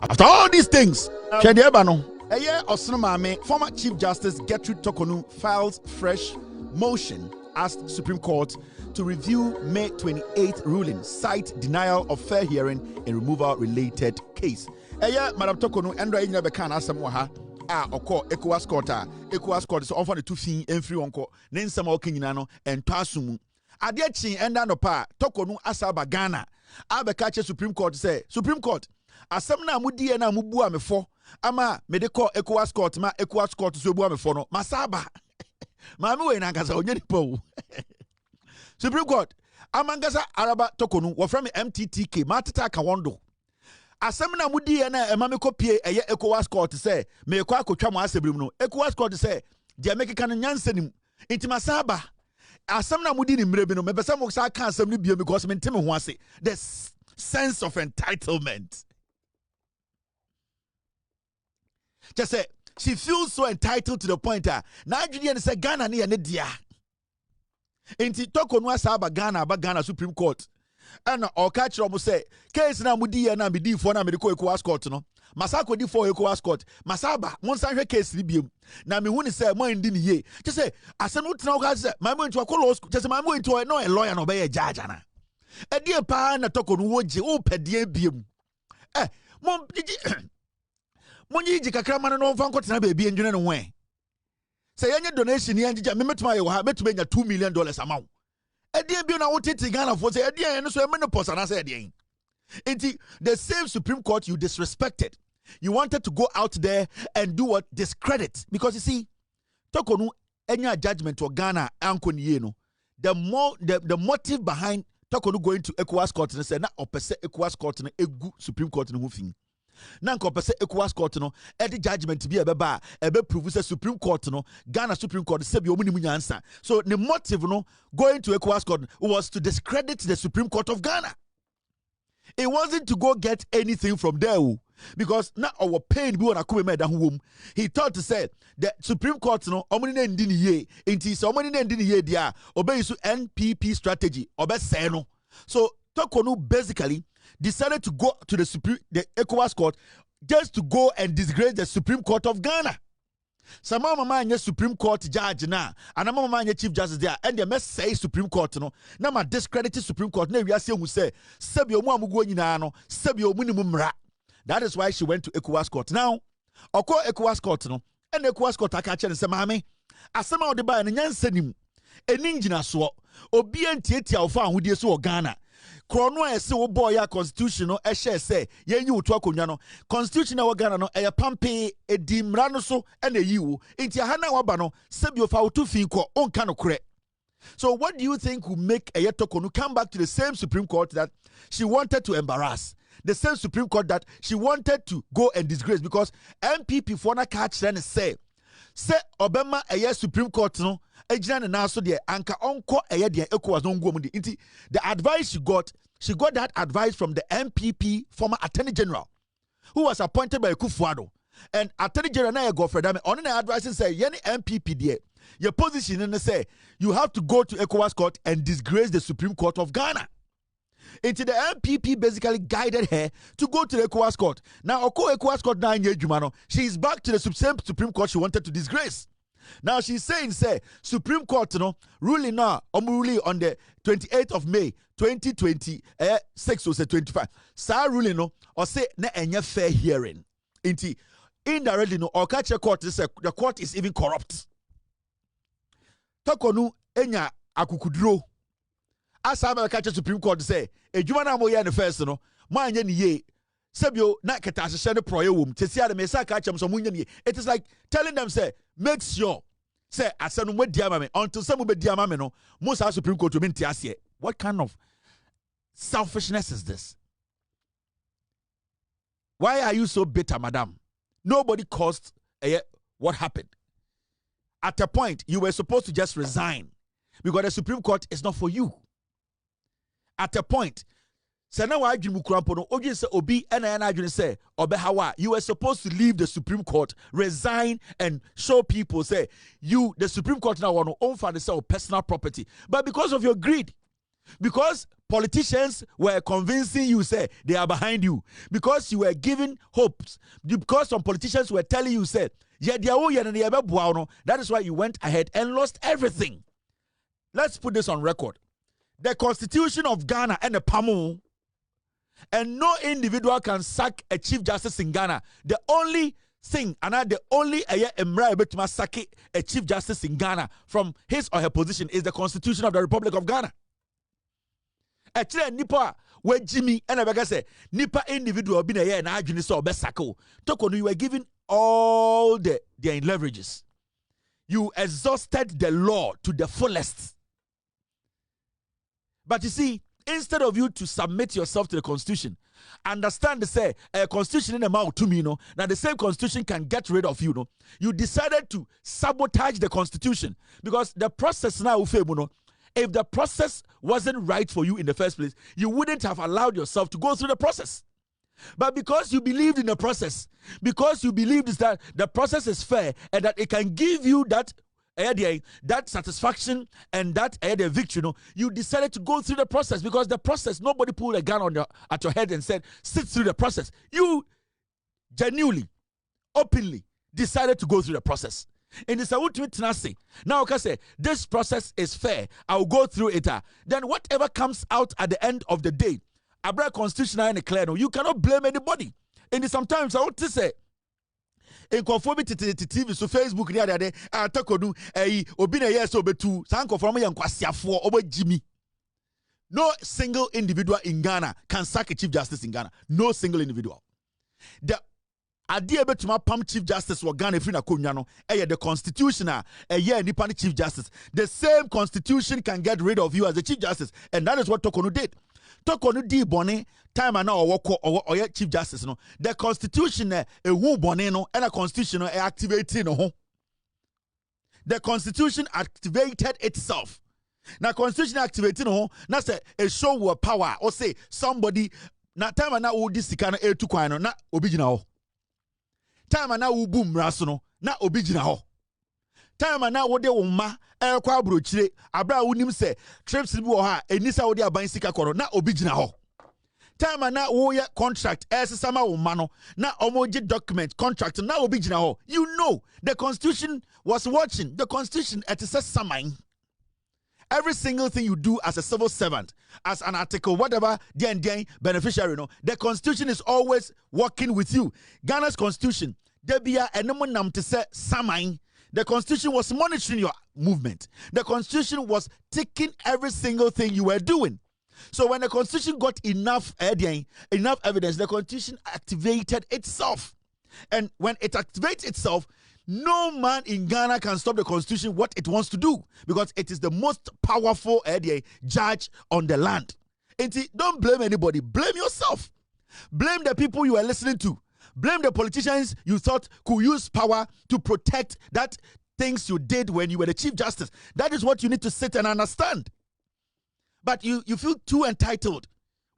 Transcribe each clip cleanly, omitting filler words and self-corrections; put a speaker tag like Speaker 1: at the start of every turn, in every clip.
Speaker 1: After all these things, former Chief Justice Gertrude Torkornoo files fresh motion, asked Supreme Court to review May 28th ruling, cite denial of fair hearing in removal related case. Madam Torkornoo, Andra Inya Bekan Asamoha, ECOWAS Court, ECOWAS Court is often the two fee and free onko, Nensama Okinano, and Tasumu. Adiachi and Danopa, Torkornoo Asaba Ghana. Abekache Supreme Court say, Supreme Court, Asamna Mudi and Mubua me for, Ama, Medical ECOWAS Court, ma ECOWAS Court, Subua me for no, Masaba. Mamu and Angasa Onyanipo. Supreme Court, Amangasa Araba Torkornoo, were from MTTK, Matata Kawondo. Asamna Mudi and Mamiko Pie, a ECOWAS Court say, me kwa kochamo asebrimno, ECOWAS Court say, Jamaica can Yansenim, Intimasaba. Asamna Mudi ni mrebino, me besa mo sa kan asem ni bio because me nteme ho ase. The sense of entitlement. Just say she feels so entitled to the point that na adwene say Ghana ne ne dia. Enti Torkornoo asaba Ghana Supreme Court. And oka kire omo say case na mudi ya na medi fo na medical ECOWAS Court no. Masako di for ECOWAS Court. Masaba monsan hwe case ni biem. Na me hu ni say mo ndi ni ye. Just say asem no tena oka say my mo into akolo school. Just say my mo into no a lawyer no be a judge na. E die pa na Torkornoo wo je o pedie biem. Mo Monyi kakra man no mfa nkotena ba bi ndwene no wen. Say yenye donation ye ngija me metuma ye wo ha metuma nya $2 million amount. Edie bi na wotete Ghana for say edie yen so e me no posa na say edie. Enti the same Supreme Court you disrespected. You wanted to go out there and do what? Discredit. Because you see, Torkornoo enya judgment to Ghana anko ni no. The motive behind Torkornoo going to ECOWAS Court and say na opese ECOWAS Court na egu Supreme Court no ho fin. Na nkopese ECOWAS Court no edi judgment bi ebeba ebe prove say Supreme Court no Ghana Supreme Court say bi omunimu nyansa. So the motive no going to ECOWAS Court was to discredit the Supreme Court of Ghana. It wasn't to go get anything from there because now our pain bi wona come meda ho. He thought to say the Supreme Court no omuni na ndi ni ye enti so omuni na ndi ni ye dia obey su NPP strategy obese no. So Torkornoo basically decided to go to the ECOWAS Court just to go and disgrace the Supreme Court of Ghana. Some mama Supreme Court judge na, and mama Chief Justice there, and they must say Supreme Court no. Now my discredited Supreme Court. Now we are saying who say Sebio mu amugo nyina no, Sebio minimum ra. That is why she went to ECOWAS Court. Now, oko ECOWAS Court no, and ECOWAS Court aka che say mama, asema ode ba na nyansanim. Eni ngina so, obi antietia ofa ahudie so Ghana. Krono ese wo boy ya constitution no e share say yenyi utu akonwa no constitution na wo Ghana no e pampe edimra no so e na yiwo enti ha na waba no sebi ofa utu fin ko onka no kure. So what do you think will make Torkornoo come back to the same Supreme Court that she wanted to embarrass? The same Supreme Court that she wanted to go and disgrace because NPP for na catch then say Obama Supreme Court no ejina na so de anka onko de ECOWAS no ngom de nti the advice she got that advice from the NPP former Attorney General who was appointed by Kufuado, and Attorney General na go for them on the advice say any MPP there your position and say you have to go to ECOWAS Court and disgrace the Supreme Court of Ghana. Into the MPP basically guided her to go to the ECOWAS Court. Now, ECOWAS Court now in she is back to the same Supreme Court she wanted to disgrace. Now she's saying, say, Supreme Court, ruling now, ruling on the 28th of May, 2026 or say 25. Sa ruling no, or say na enya fair hearing. Inti indirectly no, or catch a court say the court is even corrupt. Torkornoo enya akukudro. As I catch a Supreme Court say, a Jumana moya the first no, my ye. Sebio na keta share the proye wom tesia de mesa ka chem so munye ni. It is like telling them say make sure say asanu mo dia mame until some be dia mame no most Supreme Court will be ntiase. What kind of selfishness is this? Why are you so bitter, madam? Nobody caused what happened. At a point you were supposed to just resign because the Supreme Court is not for you. At a point you were supposed to leave the Supreme Court, resign, and show people, say, the Supreme Court now want to own for the personal property. But because of your greed, Because politicians were convincing you, say, they are behind you. Because you were giving hopes. Because some politicians were telling you, say, that is why you went ahead and lost everything. Let's put this on record. The Constitution of Ghana and the PAMO, and no individual can sack a Chief Justice in Ghana. The only thing, and the only emra sack a Chief Justice in Ghana from his or her position is the Constitution of the Republic of Ghana. Actually, nipa we Jimmy and I say nipa individual been a year and I so best sacko. Torkornoo, you were given all their leverages. You exhausted the law to the fullest. But you see, instead of you to submit yourself to the Constitution, understand to say a Constitution in the mouth to me, you know, now the same Constitution can get rid of you, know. You decided to sabotage the Constitution because the process now, you know, if the process wasn't right for you in the first place, you wouldn't have allowed yourself to go through the process. But because you believed in the process, because you believed that the process is fair and that it can give you that satisfaction and that victory, you decided to go through the process because the process, nobody pulled a gun at your head and said, sit through the process. You genuinely, openly decided to go through the process. And it's a ultimate tenacity. Now, I say, this process is fair. I'll go through it. Then whatever comes out at the end of the day, Abra constitutional and clear, no, you cannot blame anybody. And sometimes I want to say, in conformity to TV, so Facebook, the other day, Torkornoo, Obina, yes, Obetu, Sanko from me and Kwasia for over Jimmy. No single individual in Ghana can sack a Chief Justice in Ghana. No single individual. The idea about my pump Chief Justice or Ghana free na kunyano, the Constitution, Nipani Chief Justice. The same Constitution can get rid of you as a Chief Justice, and that is what Torkornoo did. Torkornoo di bone time and now or Chief Justice no. The Constitution a who bone no and a Constitution activating no. The Constitution activated itself. Now Constitution activating no. That's a show of power or say somebody na time and now who this kind of to kwano na obijina. Time and now who boom rasono na obijina. Time and now what they woma kwa brochire abra unim se trips bi wo ha enisa wo de aban sika koro na obigina ho. Time and now wo ye contract sama wo ma no na omoji document contract na obigina ho. You know the Constitution was watching. The Constitution at says samine. Every single thing you do as a civil servant, as an article, whatever, beneficiary, no, the Constitution is always working with you. Ghana's Constitution, debia enemo nam to say samine. The Constitution was monitoring your movement. The Constitution was taking every single thing you were doing. So when the Constitution got enough evidence, the Constitution activated itself. And when it activates itself, no man in Ghana can stop the Constitution what it wants to do because it is the most powerful judge on the land. And don't blame anybody. Blame yourself. Blame the people you are listening to. Blame the politicians you thought could use power to protect that things you did when you were the Chief Justice. That is what you need to sit and understand. But you feel too entitled.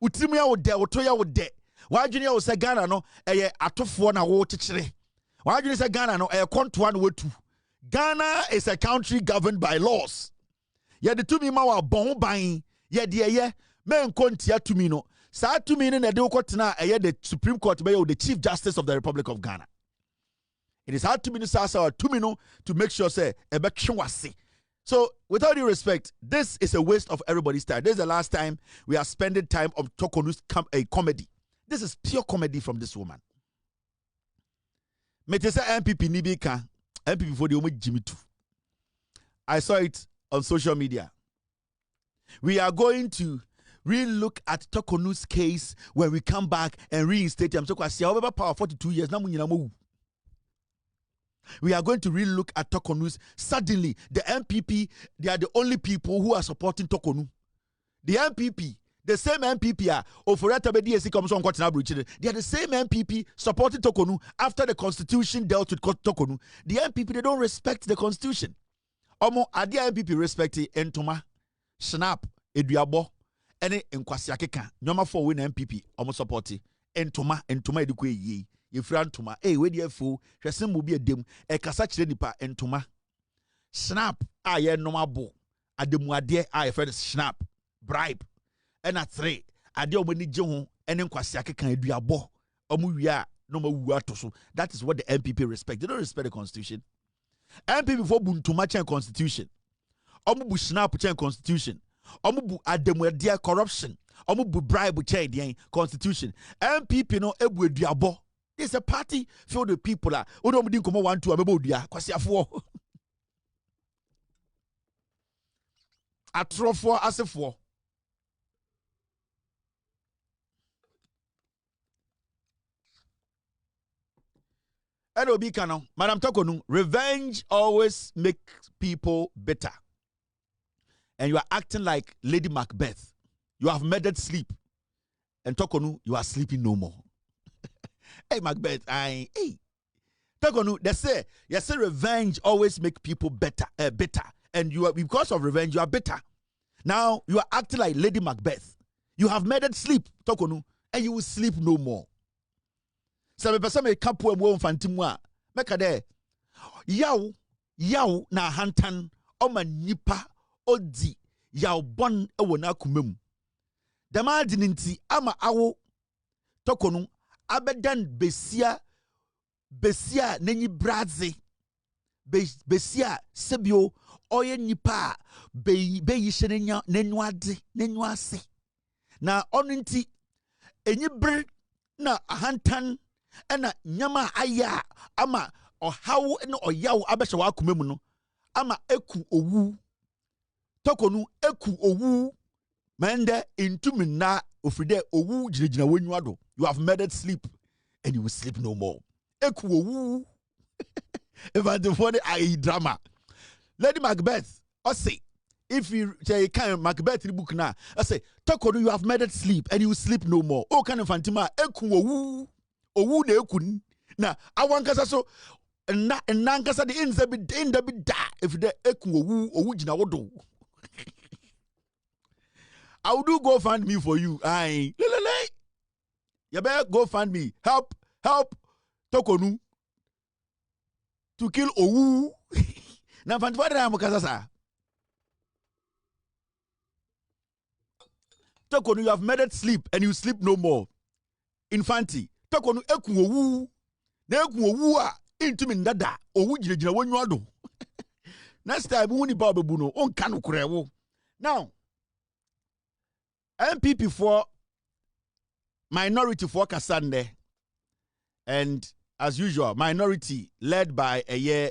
Speaker 1: Utimia wo de, otoya wo de. Why do you say Ghana no atofo na wo chichire? Why do you say Ghana no kontoa no wetu? Ghana is a country governed by laws. Ye de tumi ma wa bon ban. Ye de men kontia tumi no. Sa tumi ne de okotena the Supreme Court be the Chief Justice of the Republic of Ghana. It is hard to minister tumi no to make sure say ebetwase. So with all due respect, this is a waste of everybody's time. This is the last time we are spending time on Torkornoo's comedy. This is pure comedy from this woman. Metesa NPP nibika NPP for the omo Jimmy too. I saw it on social media. We are going to re-look at Torkornoo's case when we come back and reinstate him. So power 42 years. We are going to re-look at Torkornoo's. Suddenly, the NPP, they are the only people who are supporting Torkornoo. The NPP, the same NPP, they are the same NPP supporting Torkornoo after the Constitution dealt with Torkornoo. The NPP, they don't respect the Constitution. Omo, adia NPP respect entoma, snap, eduabo, ene nkwasi akeka nyoma for win NPP omo support entoma edukwe yi yefra ntoma we dey fo hwese mo bi adem kasa kire nipa entoma snap aye noma bo ademu ade aye for snap bribe. And at 3, ade omani je ho ene nkwase akeka aduabo. Omu wia no ma wu atoso. That is what the NPP respect. They don't respect the constitution. NPP for buntuma chen constitution. Omu bu snap chen constitution. Omu bu ademuadia corruption. Omu bu bribe chen den constitution. NPP no ebu aduabo. It's a party filled with people. Odo mudi nkomo 1 2 abebo dua kwase afo. Atrofo asefo. Obi Kano, Madam Torkornoo, revenge always makes people bitter. And you are acting like Lady Macbeth. You have murdered sleep. And Torkornoo, you are sleeping no more. Hey, Macbeth, hey. Torkornoo, they say revenge always makes people bitter. And you are, because of revenge, you are bitter. Now, you are acting like Lady Macbeth. You have murdered sleep, Torkornoo, and you will sleep no more. Sabe pesa me kapo emo mfantimu a meka de yaw na hantan oma nipa odi yaw bon ewo na akumem dama di nti ama awo Torkornoo abedan besia nenyi braze besia sebio oye nipa be yihye nenyu ade nenyu ase na onu nti enyi bre na hantan ena nyama aya ama ohawo ne oyawo abehye wa akomemu no ama eku owu Torkornoo eku owu mende intumi na ofride owu jirejina wonyu ado. You have murdered sleep and you will sleep no more. Eku owu. If I do for the drama. Lady Macbeth, I say, if you say kind Macbeth book na, I say, Torkornoo, you have murdered sleep and you will sleep no more. Oh, kind of fantima, eku owu. Owu na ekun na awankasa so na nankasa de inza bi da if the ekun owu jina wodo. I will do go find me for you. Aye. Lelele. You better go find me. Help Torkornoo to kill owu. Na fantifada na mukasa sa. Torkornoo, you have murdered sleep and you sleep no more. Infanti. Torkornoo eku owu na eku owu a intumi ndada owu jirejina wonyu ado. Next time wu ni ba obebu no onka no korewo. Now NPP for minority for Kasande, and as usual minority led by a year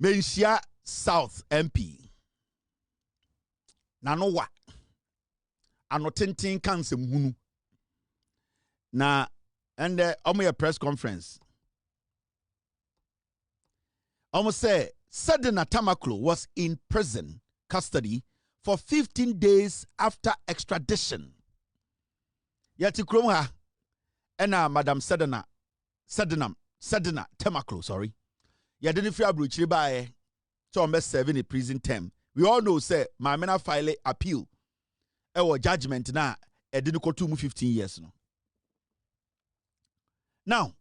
Speaker 1: Mensia South MP Nanowa anotintin kansem hunu. Na and a press conference. Almost say Sedina Tamaklo was in prison custody for 15 days after extradition. Yeti Kromha and Madam Sedina Tamaklo, sorry. Ya didn't feel brutal by almost 7 prison term. We all know say my mena file appeal. Our judgment na e didn't go to 15 years no. Now,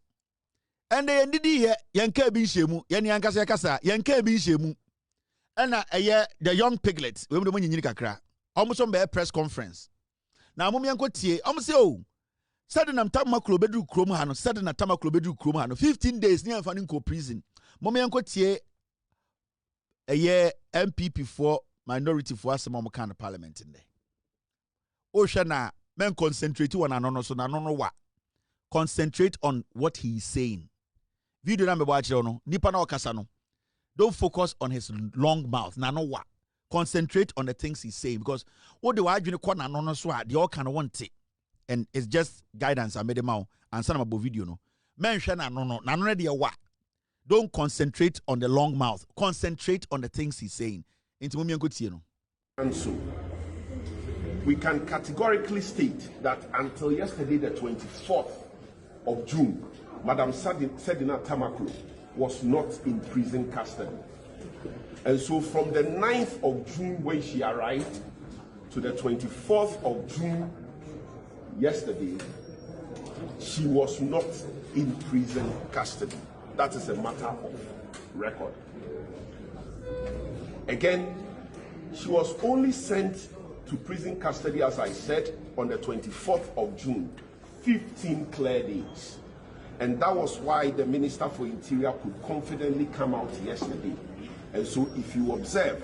Speaker 1: and they ended here, Yanka bin shemu, Yanka Kasa, Yanka bin shemu, and the young piglets, we will win Kra, almost on a press conference. Now, Mumianko Tie, almost oh, sudden I'm Tamaklo Bedru Kromano, sudden Tamaklo Bedru Kromano, 15 days near Faninko prison. Mumianko Tie, a year MPP for minority for some kind of parliament in there. Oshana, men concentrate on an so na no what. Concentrate on what he is saying. Video number watch no nipa na okasa no. Don't focus on his long mouth. Na no wa. Concentrate on the things he's saying because what the adwene kwa na no so they all kind of want it. And it's just guidance I made them out and some about video no. Mention na no de wa. Don't concentrate on the long mouth. Concentrate on the things he's saying. Into mumi enko tie no.
Speaker 2: And so we can categorically state that until yesterday the 24th of June, Madam Sedina Tamaklo was not in prison custody. And so from the 9th of June when she arrived to the 24th of June yesterday, she was not in prison custody. That is a matter of record. Again, she was only sent to prison custody, as I said, on the 24th of June, 15 clear days. And that was why the Minister for Interior could confidently come out yesterday. And so if you observe,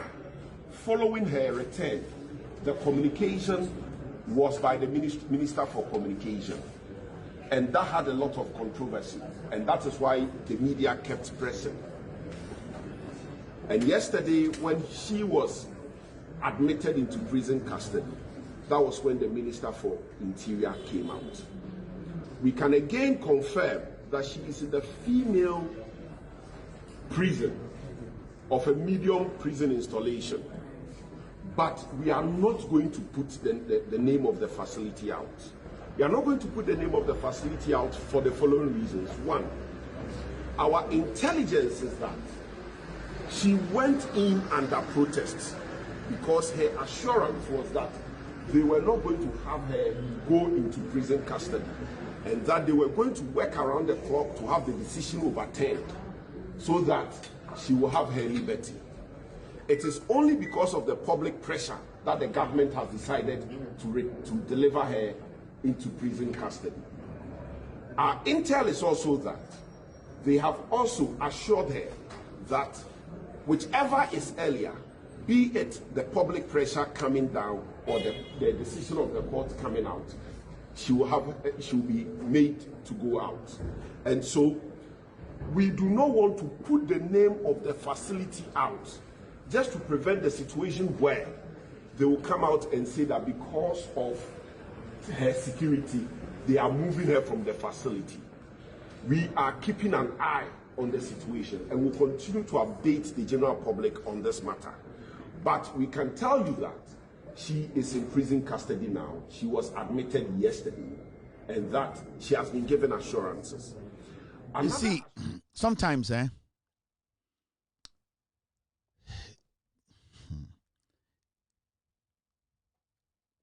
Speaker 2: following her return, the communication was by the Minister for Communication. And that had a lot of controversy. And that is why the media kept pressing. And yesterday, when she was admitted into prison custody, that was when the Minister for Interior came out. We can again confirm that she is in the female prison of a medium prison installation. But we are not going to put the name of the facility out. We are not going to put the name of the facility out for the following reasons. One, our intelligence is that she went in under protest because her assurance was that they were not going to have her go into prison custody and that they were going to work around the clock to have the decision overturned so that she will have her liberty. It is only because of the public pressure that the government has decided to deliver her into prison custody. Our intel is also that they have also assured her that whichever is earlier, be it the public pressure coming down or the decision of the court coming out, she will be made to go out. And so we do not want to put the name of the facility out just to prevent the situation where they will come out and say that because of her security, they are moving her from the facility. We are keeping an eye on the situation and will continue to update the general public on this matter. But we can tell you that she is in prison custody now. She was admitted yesterday and that she has been given assurances.
Speaker 1: You see, sometimes,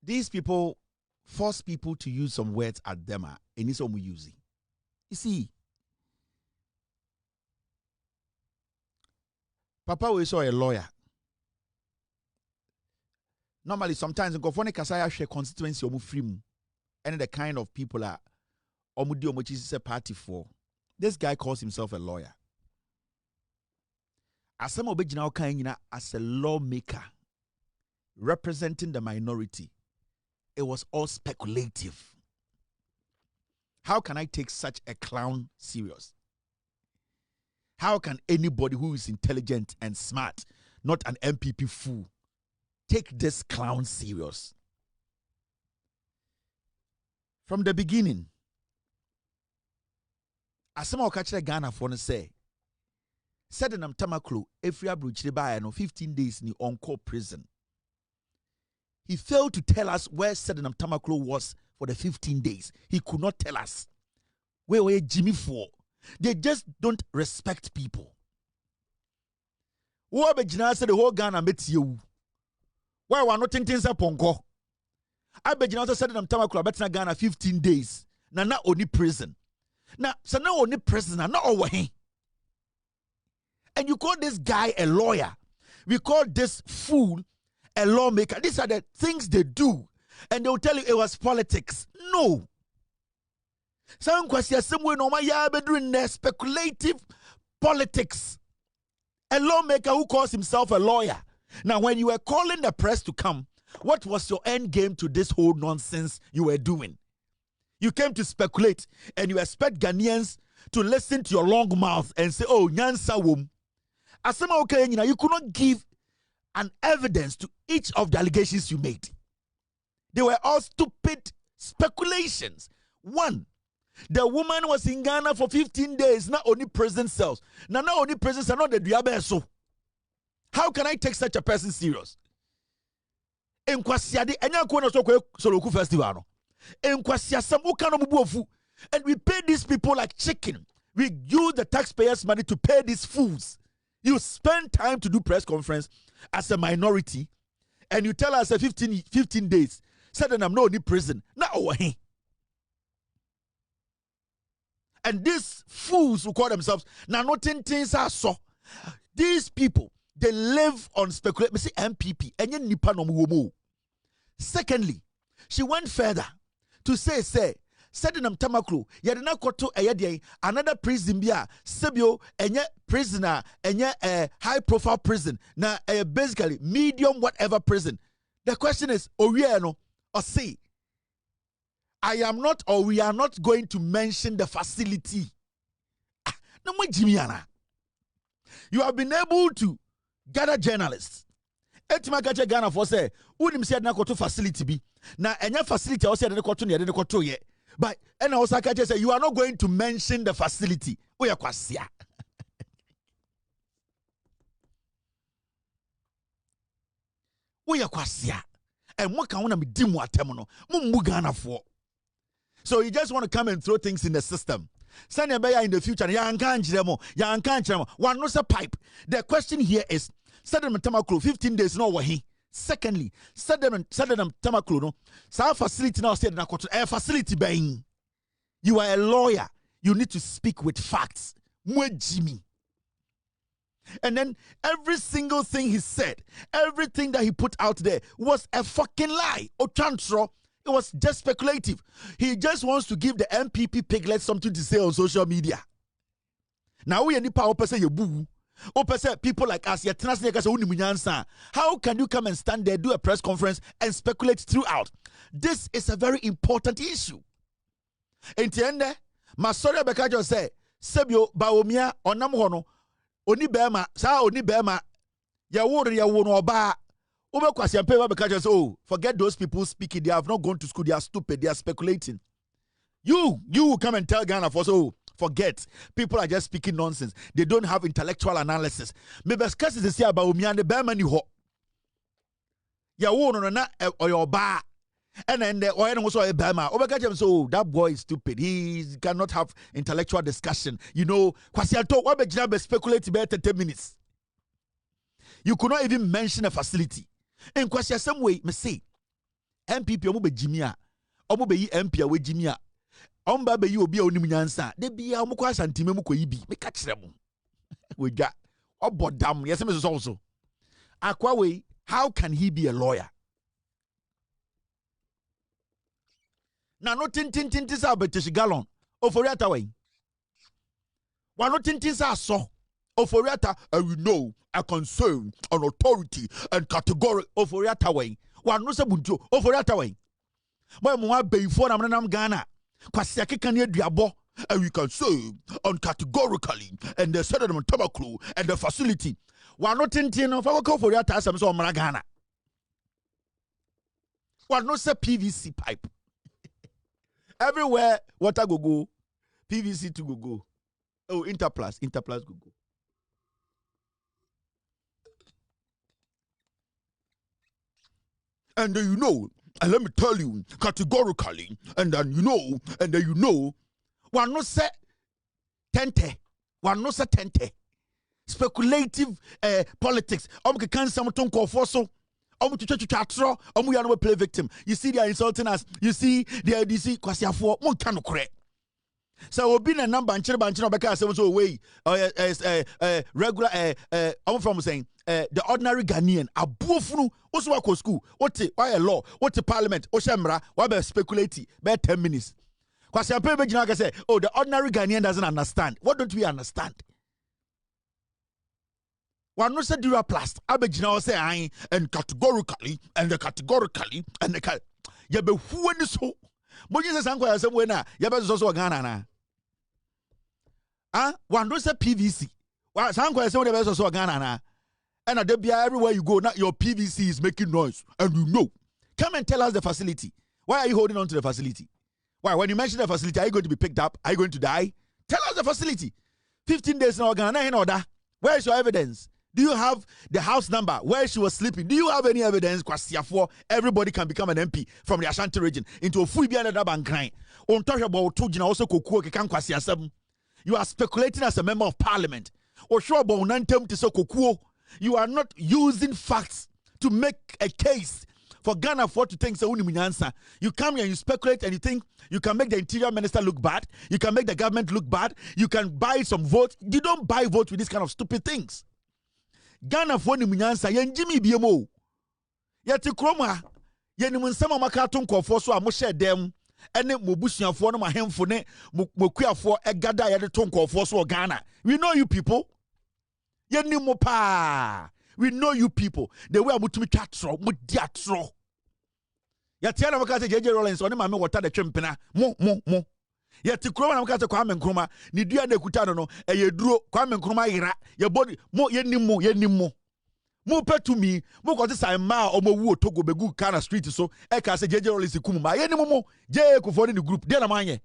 Speaker 1: these people force people to use some words at them, and it's all we using. You see, Papa we saw a lawyer. Normally, sometimes in Gofone Kasaya share constituency omu free mu, and the kind of people are omudi omochi is a party for. This guy calls himself a lawyer. Asema obejina okanyina as a lawmaker representing the minority. It was all speculative. How can I take such a clown serious? How can anybody who is intelligent and smart, not an NPP fool, take this clown serious? From the beginning, Asema okachire Ghana for no say, said in Tamaklo, every abruchiri by 15 days in the on-call prison. He failed to tell us where Sedenam Tamaklo was for the 15 days. He could not tell us. Where were Jimmy for? They just don't respect people. Who be Jina said the whole Ghana met you? Why were not things up on go? I be Jina said Sedenam Tamaklo better Ghana 15 days. Na not only prison. Now, so now only prison, not over here. And you call this guy a lawyer. We call this fool a lawmaker. These are the things they do. And they'll tell you it was politics. No. Some questions, somewhere no be doing speculative politics. A lawmaker who calls himself a lawyer. Now, when you were calling the press to come, what was your end game to this whole nonsense you were doing? You came to speculate, and you expect Ghanaians to listen to your long mouth and say, oh, nyansa wom. Asema okay, you could not give an evidence to each of the allegations you made. They were all stupid speculations. One, the woman was in Ghana for 15 days, not only prison cells. Now, not only prison cells, not the diabeso. How can I take such a person serious? In Kwasiade, Soloku Festival. In Kwasiasam, and we pay these people like chicken. We use the taxpayers' money to pay these fools. You spend time to do press conference as a minority, and you tell us 15 days. Said that I'm not in prison. Now over here. And these fools who call themselves now nothing things are so. These people, they live on speculation. See NPP. And nipa no muhomo. Secondly, she went further to say, Sedinam Tamaklu, Yadina Koto Ayadi, another prison bia, Sebio, enye prisoner, enye high profile prison, na basically medium whatever prison. The question is, Oriano, or say, I am not, or we are not going to mention the facility. No more Jimiana. You have been able to gather journalists. Etimakache Ghana for say, Unim said na koto facility be. Na enya facility I said na koto ni na koto ye. But and also catch say you are not going to mention the facility. Oya kwasia. Oya kwasia. And what can me dim watemono. Mumbu Ghana for. So you just want to come and throw things in the system. Sanya beya in the future. Ya ankanchiremo. One no se pipe. The question here is, Sediment Tamaklu 15 days no wahi. Secondly, Sediment Tamaklu no. Sa facility now said na koto facility being. You are a lawyer. You need to speak with facts. Mwe Jimmy. And then every single thing he said, everything that he put out there was a fucking lie. Ochantro. It was just speculative. He just wants to give the NPP piglets something to say on social media. Now we any power person you boo. People like us, how can you come and stand there, do a press conference and speculate throughout? This is a very important issue. Entiende? Masoria Bekajo say, Sebio Bawumia onam hono oni bema sa oni bema ya wono oba. Oh, forget those people speaking. They have not gone to school. They are stupid. They are speculating. You will come and tell Ghana for so forget. People are just speaking nonsense. They don't have intellectual analysis. Maybe discuss this here about Bawumia and the Berman ho. Ya no na or your bar. And then the oil also a Bama. So that boy is stupid. He cannot have intellectual discussion. You know, Kwasiato, what be speculate about 10 minutes. You could not even mention a facility. In question some way, me say NPP omo be jimia, omo be yi MP we jimia. Omba be yi obi a onim nyansa. De bia omo kwa santime mu koyi bi. Me ka kire mo. We got obodam. Yes me so also. Akwa we, how can he be a lawyer? Na no tin sa betish gallon. Oforiata we. Wa no tin sa so. Oforiata, and we know a concern, an authority, and category of Oriata way. One no sabunto of Oriata way. But Moa Bay for Nam Ghana. Kwasiaki can hear Diabo, and we can say uncategorically, and the settlement Tamaklu and the facility. One not tintin of our for Oriata some so Maragana. One no say PVC pipe. Everywhere water go, PVC to go. Oh, Interplus go. And then you know, and let me tell you categorically, and then you know, one no say tente, speculative politics. Can someone call for so? We are not play victim. You see, they are insulting us. You see, they are Kwasiafo. One cannot correct. So we'll be a number and children because so way regular I'm from saying the ordinary Ghanaian abufunu also work school what why a law what the parliament oshemra why be speculate be 10 minutes because your people can say oh the ordinary Ghanaian doesn't understand. What don't we understand? One no say Duraplast abegina say I and categorically and the ya be who ni so but you say sanko say we na ya be so Ghana na one no say PVC wa sanko say we be so Ghana na and everywhere you go now your PVC is making noise and you know. Come and tell us the facility. Why are you holding on to the facility? Why when you mention the facility are you going to be picked up? Are you going to die? Tell us the facility. 15 days in Ghana in order. Where is your evidence? Do you have the house number where she was sleeping? Do you have any evidence? Everybody can become an MP from the Ashanti region into a full bank crying. You are speculating as a member of parliament. You are not using facts to make a case for Ghana for to think so. You come here and you speculate and you think you can make the interior minister look bad. You can make the government look bad. You can buy some votes. You don't buy votes with this kind of stupid things. Ghana for ni munyansa yen Jimmy biemo. Yati kroma Yenim nsɛm a maka to nkɔfoɔ so a mo hyɛ dɛm ene mo busuafoɔ no ma hemfo ne mo kuafoɔ egada yɛde to nkɔfoɔ so Ghana. We know you people. Yenim mo pa. We know you people. The way amutumi twatro, mo di atro. Yɛte na maka sɛ JJ Rollins ɔne maame wɔta de twempena. Mo. Yɛte kroma na maka sɛ Kwame Nkrumah ni dua na ekuta no ɛyɛ duro Kwame Nkrumah yera. Yɛ body mo yenim mo. Mo petumi mo ko say ma omowu Togo begu Kana street so e ka say JJ Rollins kum ma ye ni mo je kufo ni group de na manye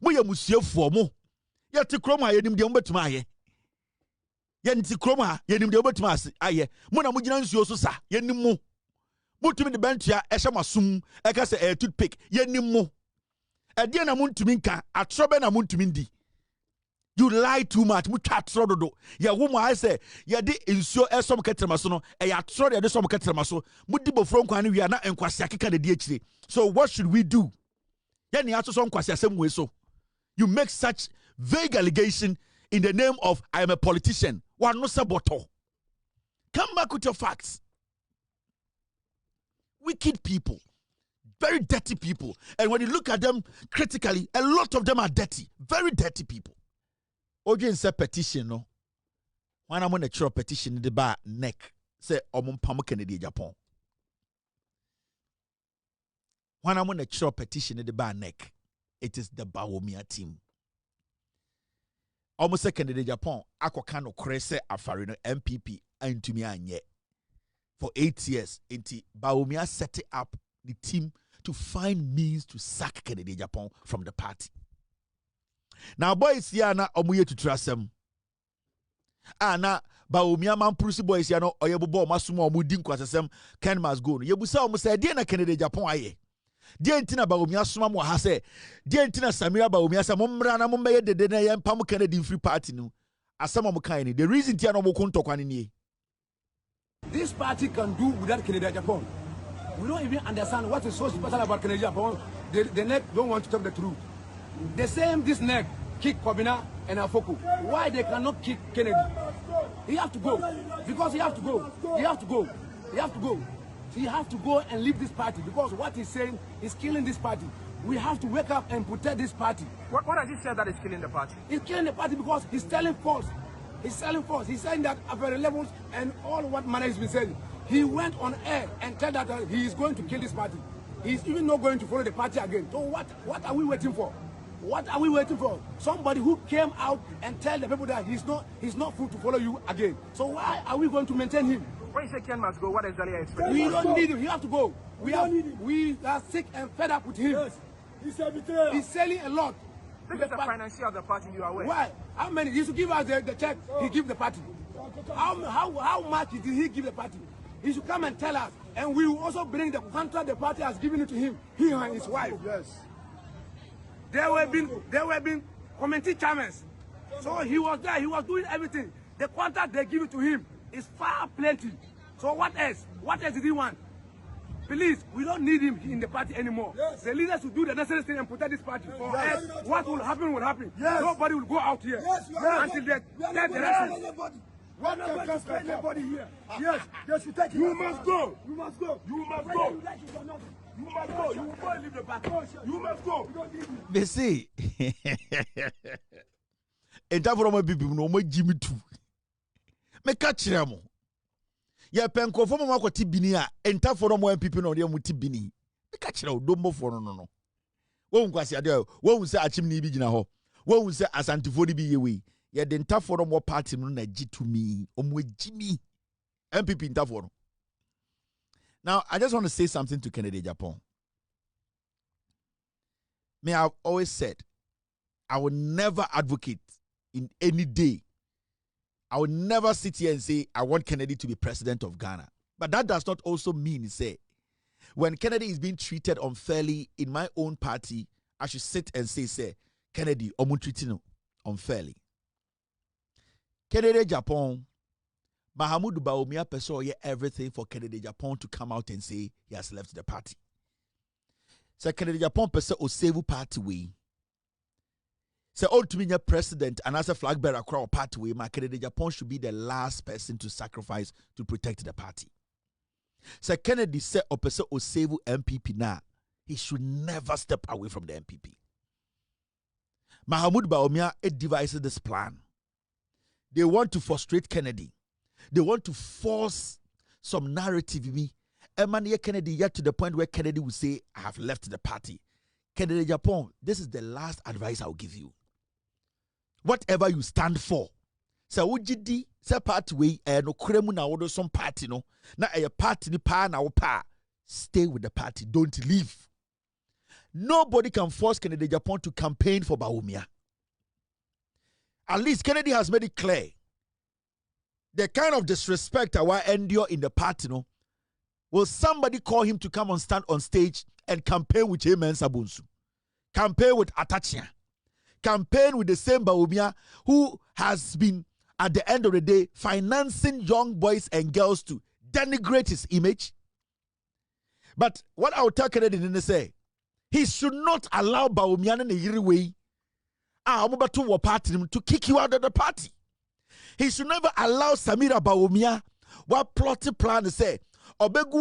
Speaker 1: mo ye musuefo mo ye ti kroma ye nim de mo betuma aye ye nti kroma ye nim de mo betuma ase aye mo na mo gina nsuo so sa ye nim mo tumi de bentua e hye masum e ka say toothpick ye nim mo e de na mo ntumi nka atrobe na mo ntumi ndi. You lie too much. Mu twa atro dodo. Ya wo mu I say ya de nsuo esom ketremaso no e ya atro de som ketremaso. Mu di bofro nkwa ne wi na enkwase akeka de di akire. So what should we do? Ya ni aso so nkwase asem we so. You make such vague allegation in the name of I am a politician. Wa no saboto. Come back with your facts. Wicked people. Very dirty people. And when you look at them critically, a lot of them are dirty. Very dirty people. Ojen say petition no. When I'm on a chiro petition the ba neck. Say omumpam Kennedy Agyapong. When I'm on a chiro petition the ba neck. It is the Bawumia team. Almost say Kennedy Agyapong akokano krese afari no NPP antumi anye. For 8 years, inti Bawumia set up the team to find means to sack Kennedy Agyapong from the party. Now boys here na omuye to trasem. Na Bawumia man prusi boys here no oyebobo masumo omudi nkwasesem Ken must go. Yebusa omu say de na Kennedy Agyapong aye. De ntina Bawumia soma mo ha say de ntina Samira Bawumia say mommra na mommeye dede na ye mpam Kennedy free party no. Asem omu kan ni. The reason tia no mo kontokwa ni.
Speaker 3: This party can do without Kennedy Agyapong. We don't even understand what is so special about Kennedy Agyapong. The neck don't want to tell the truth. The same this neck kick Kobina and Afoko. Why they cannot kick Kennedy? He have to go. Because he have to go. He have to go. He have to go. He have to go and leave this party because what he's saying is killing this party. We have to wake up and protect this party.
Speaker 4: What has he said that is killing the party?
Speaker 3: He's killing the party because he's telling false. He's telling false. He's saying that at very levels and all what manner he's been saying. He went on air and said that he is going to kill this party. He's even not going to follow the party again. So what are we waiting for? What are we waiting for? Somebody who came out and tell the people that he's not free to follow you again. So why are we going to maintain him?
Speaker 4: When you say Ken must go, what exactly are you expecting?
Speaker 3: We don't need him. He has to go. We are sick and fed up with him.
Speaker 5: Yes. He's a betrayer.
Speaker 3: He's selling a lot.
Speaker 4: This is the financier of the party, you are aware.
Speaker 3: Why? How many? He should give us the check. He give the party. How much did he give the party? He should come and tell us, and we will also bring the contract the party has given it to him. He and his wife.
Speaker 5: Yes.
Speaker 3: There were been committee chairmen. So he was there. He was doing everything. The contract they give it to him is far plenty. So what else? What else did he want? Please, we don't need him in the party anymore.
Speaker 5: Yes.
Speaker 3: The leaders will do the necessary thing and protect this party. For
Speaker 5: Yes.
Speaker 3: us, what will happen will happen.
Speaker 5: Yes.
Speaker 3: Nobody will go out here until they take direction.
Speaker 5: What can come from anybody here? Yes, they should take
Speaker 3: You must go.
Speaker 5: You must go.
Speaker 3: You must
Speaker 5: Whether
Speaker 3: go.
Speaker 5: you like it or not.
Speaker 3: You must go. You will go and leave the party. You must go.
Speaker 5: We don't need you.
Speaker 1: They say and that from people no more Jimmy too. Me catch them. Ya penko for mama kwati bini a enta for no people no dey muti bini. Me catch them do mo for no. Wo nkwase ade wo hu se achim ni bi gina ho. Wo hu se asantifo ni bi yewe. Ya de enta for no party no na gitumi. Omo gimi. NPP enta for no. Now, I just want to say something to Kennedy Agyapong. Me, I've always said, I will never advocate in any day. I will never sit here and say, I want Kennedy to be president of Ghana. But that does not also mean, say, when Kennedy is being treated unfairly in my own party, I should sit and say, Kennedy, treating unfairly. Kennedy Agyapong, Mahamudu Bawumia Peso everything for Kennedy Agyapong to come out and say he has left the party. So Kennedy Agyapong Peso o save party way. So ultimately president and as a flag bearer crowd party way, my Kennedy Agyapong should be the last person to sacrifice to protect the party. Sir Kennedy said opposite o save NPP now. He should never step away from the NPP. Mahmoud Bawumia devises this plan. They want to frustrate Kennedy. They want to force some narrative in me. Emmanuel Kennedy yet to the point where Kennedy will say, I have left the party. Kennedy Agyapong, this is the last advice I'll give you. Whatever you stand for, say ujidi, say party way, no kremu na wodo some party no, na a party ni pa na pa. Stay with the party, don't leave. Nobody can force Kennedy Agyapong to campaign for Bawumia. At least Kennedy has made it clear. The kind of disrespect I will endure in the party, no, will somebody call him to come and stand on stage and campaign with Amen Sabunsu, campaign with Atachia, campaign with the same Bawumia who has been, at the end of the day, financing young boys and girls to denigrate his image? But what I will tell Kennedy is say, he should not allow Bawumia and Yiriwe to kick you out of the party. He should never allow Samira Bawumia what plotty plan to say, I don't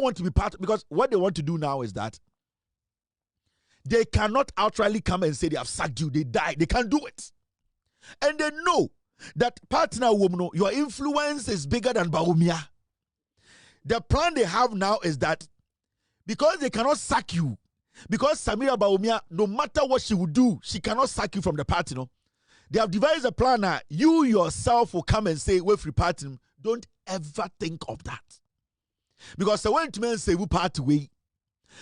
Speaker 1: want to be part, because what they want to do now is that they cannot outrightly come and say they have sacked you, they died. They can't do it. And they know that partner woman, your influence is bigger than Bawumia. The plan they have now is that because they cannot sack you, because Samira Bawumia, no matter what she would do, she cannot sack you from the party. No, they have devised a plan now. You yourself will come and say, we're free party. Don't ever think of that. Because the one to men say we party way.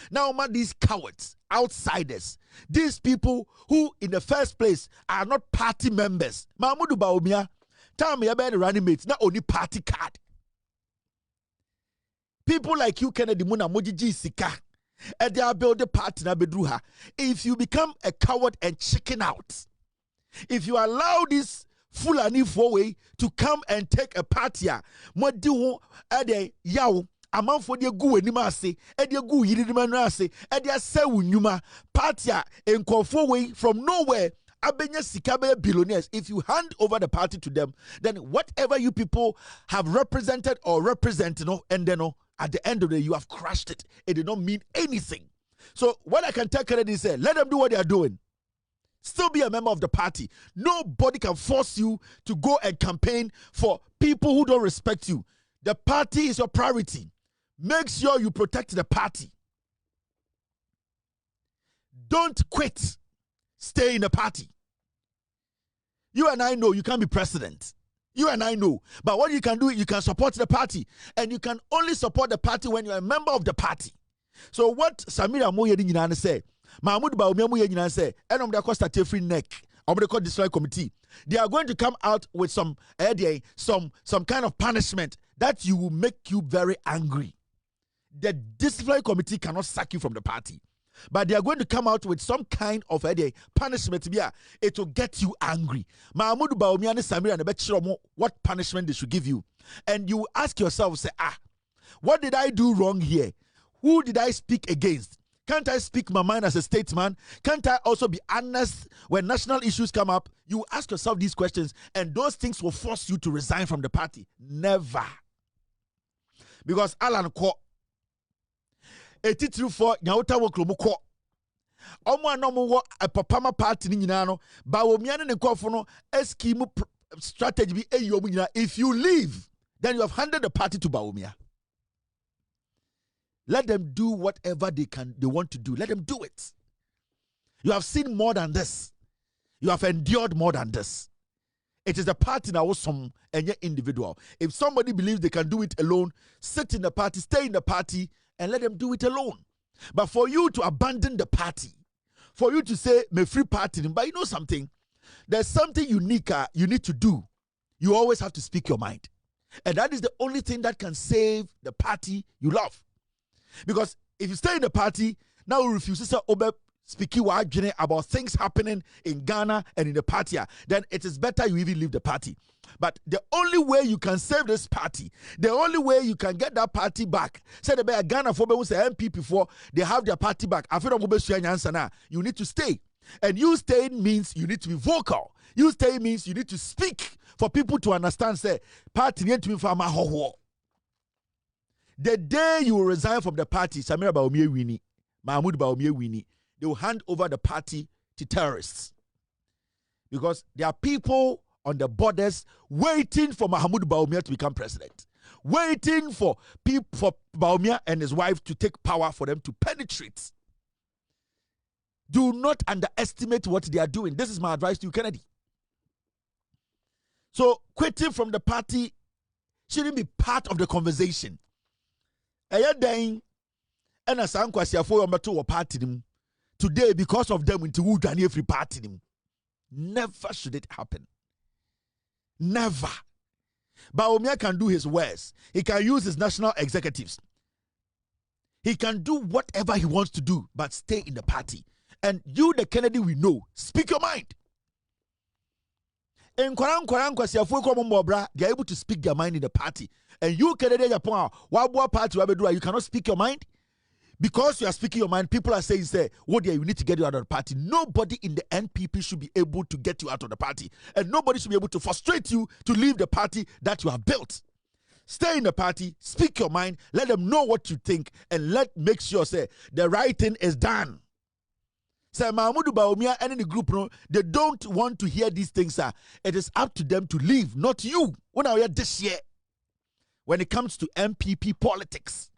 Speaker 1: Now, these cowards, outsiders, these people who in the first place are not party members. Mahmoud Bawumia, tell me about the running mates, not only party card. People like you, Kennedy Muna Mojiji Sika, and they are building party na bedruha. If you become a coward and chicken out, if you allow this Fulani Fowe to come and take a party, Modiho Ade Yao, a man for the gu animase, and the gu yirimanase, and the sewu numa, partia and Konfowe from nowhere. Abenya Sikabe billionaires. If you hand over the party to them, then whatever you people have represented or represent, and then at the end of the day, you have crushed it. It did not mean anything. So what I can tell Kennedy is, let them do what they are doing. Still be a member of the party. Nobody can force you to go and campaign for people who don't respect you. The party is your priority. Make sure you protect the party. Don't quit. Stay in the party. You and I know you can't be president. You and I know. But what you can do, you can support the party. And you can only support the party when you're a member of the party. So what Samira Moyedin say, Mahmoud Bawumia say, and I'm the start free neck. I'm the court district committee. They are going to come out with some kind of punishment that you will make you very angry. The disciplinary committee cannot sack you from the party. But they are going to come out with some kind of punishment. It will get you angry. Mahmoud Bawumia and Samira and Betchiromo, what punishment they should give you. And you ask yourself, say, what did I do wrong here? Who did I speak against? Can't I speak my mind as a statesman? Can't I also be honest when national issues come up? You ask yourself these questions, and those things will force you to resign from the party. Never. Because Alan Ko, a title for Nyauta Woklomuko, Omo no a papama party ni nyina no, Bawumia ne nkofo no scheme strategy bi eyo mu nyina. If you leave, then you have handed the party to Bawumia. Let them do whatever they want to do. Let them do it. You have seen more than this. You have endured more than this. It is the party now, some and individual. If somebody believes they can do it alone, sit in the party, stay in the party, and let them do it alone. But for you to abandon the party, for you to say, me free party, but you know something, there's something unique you need to do. You always have to speak your mind. And that is the only thing that can save the party you love. Because if you stay in the party, now you refuse to say, speaking about things happening in Ghana and in the party, then it is better you even leave the party. But the only way you can save this party, the only way you can get that party back, say the Ghana for NPP for they have their party back. You need to stay. And you staying means you need to be vocal. You stay means you need to speak for people to understand, say, party need to be from the day you will resign from the party, Samira Bawumia Wini, Mahmoud Bawumia Wini, they will hand over the party to terrorists. Because there are people on the borders waiting for Mahmoud Bawumia to become president. Waiting for Bawumia and his wife to take power for them to penetrate. Do not underestimate what they are doing. This is my advice to you, Kennedy. So, quitting from the party shouldn't be part of the conversation. Today, because of them, into every party. Never should it happen. Never. Bawumia can do his worst. He can use his national executives. He can do whatever he wants to do, but stay in the party. And you, the Kennedy, we know. Speak your mind. They are able to speak their mind in the party. And you, Kennedy, Agyapong, you cannot speak your mind. Because you are speaking your mind, people are saying, say, oh dear, you need to get you out of the party. Nobody in the NPP should be able to get you out of the party. And nobody should be able to frustrate you to leave the party that you have built. Stay in the party, speak your mind, let them know what you think, and make sure, say, the right thing is done. Say, Mahmoud Bawumia and the group, they don't want to hear these things, sir. It is up to them to leave, not you. When I hear this year, when it comes to NPP politics,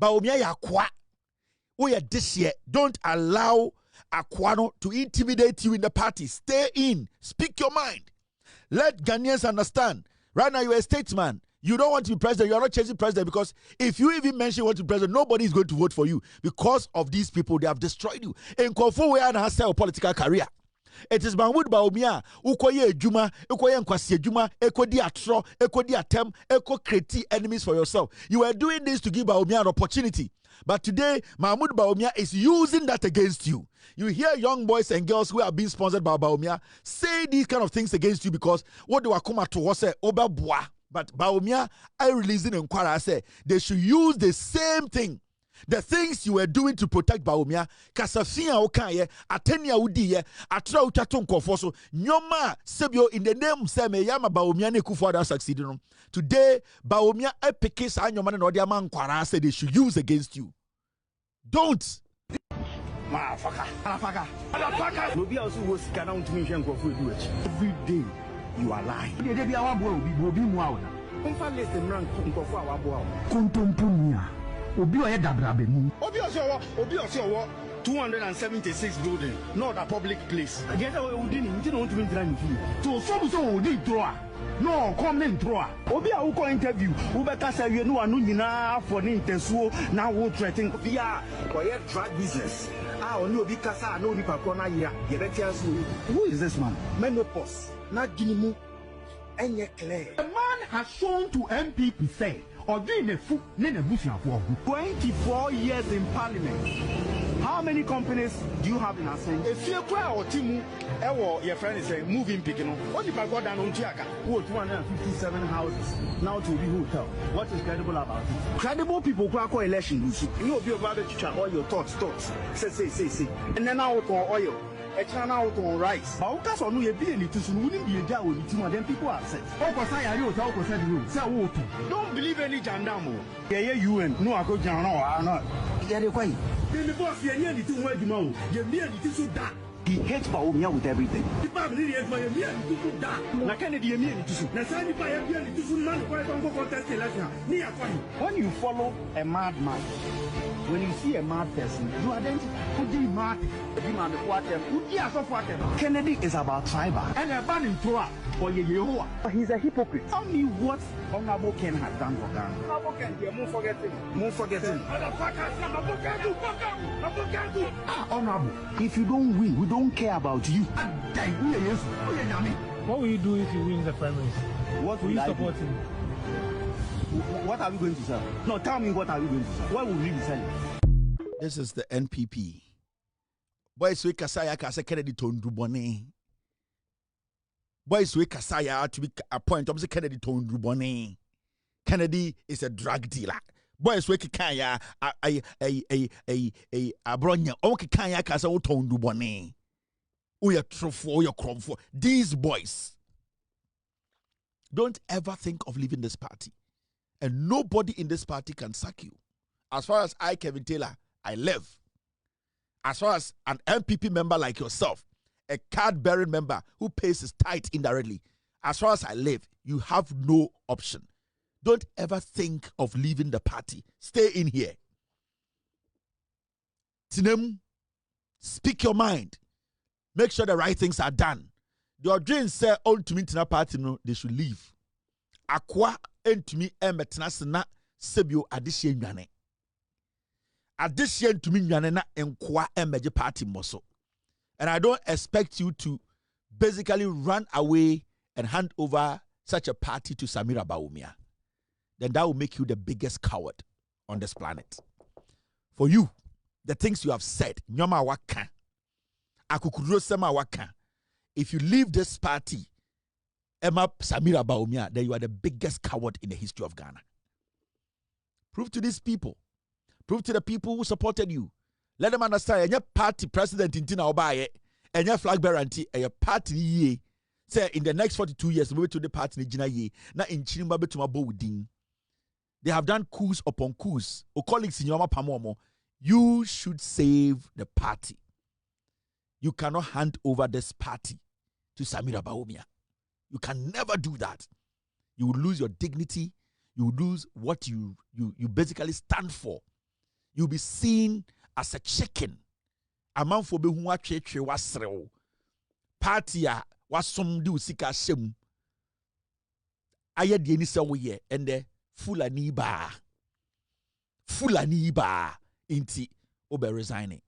Speaker 1: Bawumia yakwa. This year, don't allow Aquano to intimidate you in the party. Stay in. Speak your mind. Let Ghanaians understand. Right now, you're a statesman. You don't want to be president. You are not chasing president because if you even mention you want to be president, nobody is going to vote for you because of these people. They have destroyed you. In Kofu, we are not a political career. It is Mahmoud Bawumia, Ukoye Juma, Ukoye Nkwasi Juma, Eko di atro, Eko di atem, Eko create enemies for yourself. You are doing this to give Bawumia an opportunity. But today, Mahmoud Bawumia is using that against you. You hear young boys and girls who are being sponsored by Bawumia say these kind of things against you because what do I come to was say Obabwa. But Bawumia, I releasing inquiry, I say they should use the same thing. The things you were doing to protect Bawumia, Kasafia Okaye, Atenia Udiye, Atra Utaton Kofoso, Nyoma Sebio in the name Seme Yama Bawumia ne Kufuada succeeding. Today, Bawumia epikis Anyoman and Odiaman Kwara said they should use against you. Don't.
Speaker 3: Motherfucker. Nobody else was down to me and go through it. Every day you are lying. They be our boy, be more. Come for less than rank for our boy. Contompumia. Obi 276 building, not a public place. No, come in throw. Obi a who interview. Who better say you know anu for the intensuo now who threaten via quiet drug business. No be kasa no be pakona here. Who is this man? Menopause. Not ginimu. Enye clear. The man has shown to NPP say or doing a foot 24 years in parliament. How many companies do you have in Ascent? If you or Timu, your friend is saying moving picking. What if I got down on Chiaka? Who 257 houses now to be hotel? What is credible about it? Credible people who are election. You know, be about to all your thoughts. Say. And then out on oil. A channel out on rice. But because on you be any to soon wouldn't be a jar with the then people are set. Don't believe any jandamo. Yeah, you and no, I go down or not. Get it quite. Then the boss, you're nearly too much more. You're nearly too dark. He hates Bawumia with everything. When you follow a madman, when you see a mad person, you identify who mad. Kennedy is about tribal. And a banning thrower for Yehoah. He's a hypocrite. Tell me what Honorable Ken has done for Ghana. Honorable Ken, you're more forgetting. Honorable, if you don't win, we don't care about you.
Speaker 6: What will you do if you win the primaries?
Speaker 3: What
Speaker 6: will you support him?
Speaker 3: What are we going to sell? No, tell me what are we going to sell? What will we be selling?
Speaker 1: This is the NPP. Boys we kasaya kasa Kennedy Tondrubone. Boys we kasaya to be a point of the Kennedy Tondrubone. Kennedy is a drug dealer. Boys we kaya a bronya o kaya kasa Tondrubone. Oya trofo, oya kromfo. These boys, don't ever think of leaving this party. And nobody in this party can sack you. As far as I, Kevin Taylor, I live. As far as an NPP member like yourself, a card-bearing member who pays his tithe indirectly, as far as I live, you have no option. Don't ever think of leaving the party. Stay in here. Tinem, speak your mind. Make sure the right things are done. The dreams say all to me in a party, no, they should leave. Aqua and to me emetnasna sebio addition yane. Addition to me yane na enkwa emeje party moso. And I don't expect you to basically run away and hand over such a party to Samira Bawumia. Then that will make you the biggest coward on this planet. For you, the things you have said, nyoma waka, akukuro sema waka. If you leave this party, Emma Samira Bawumia, then you are the biggest coward in the history of Ghana. Prove to these people. Prove to the people who supported you. Let them understand, your party president in Tina Obaye, and your flag bearer, and your party ye. Say in the next 42 years, we to the party Jina ye, na in Chinimba to Mabowding. They have done coups upon coups. O colleagues in Yoma Pamomo, you should save the party. You cannot hand over this party to Samira Bawumia. You can never do that. You will lose your dignity. You will lose what you basically stand for. You'll be seen as a chicken. A man for being what was party was some do sika shem. Ayed yenisa we and the Fulani ba inti obe resigning.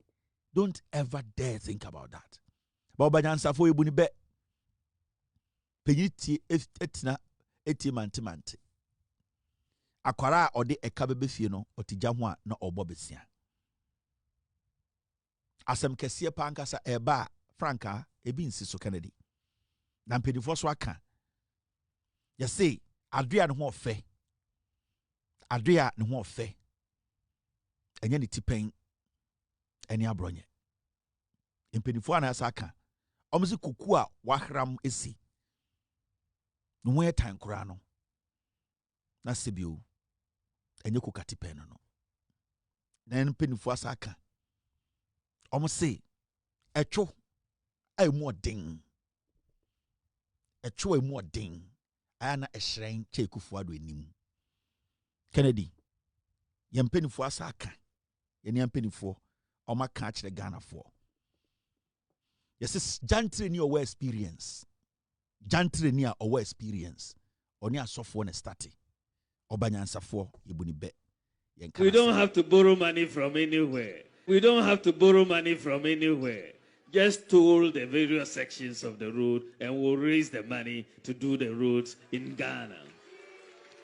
Speaker 1: Don't ever dare think about that. Baba Jansa for you bunibe. Peniti etina etimantimante. Akwara ode ekabebe fie no otijamwa na obobesia. Asem kese pankasa eba franka ebi nsiso Kennedy. Na mpedifo so aka. Ya say adria ne ho ofe. Adria ne ho ofe. Enye ne tipen eni abronye. Mpedifo ana aka. Omzi kuku a wahram esi. No we time kura no. Na sebio enye kokati pen no. Na mpedifo aka. Omo say echo ai mo den. Echo ai mo den. Ana ehren chekufu ado enim. Kennedy yempenifo asaka. Yeni yempenifo oma ka kire Ghana for. Yes, jantre ni owe experience. Jantre ni owe experience. Oni asofo ne start. Obanyansafo yebuni be.
Speaker 7: We don't have to borrow money from anywhere. We don't have to borrow money from anywhere. Just toll the various sections of the road and we'll raise the money to do the roads in Ghana.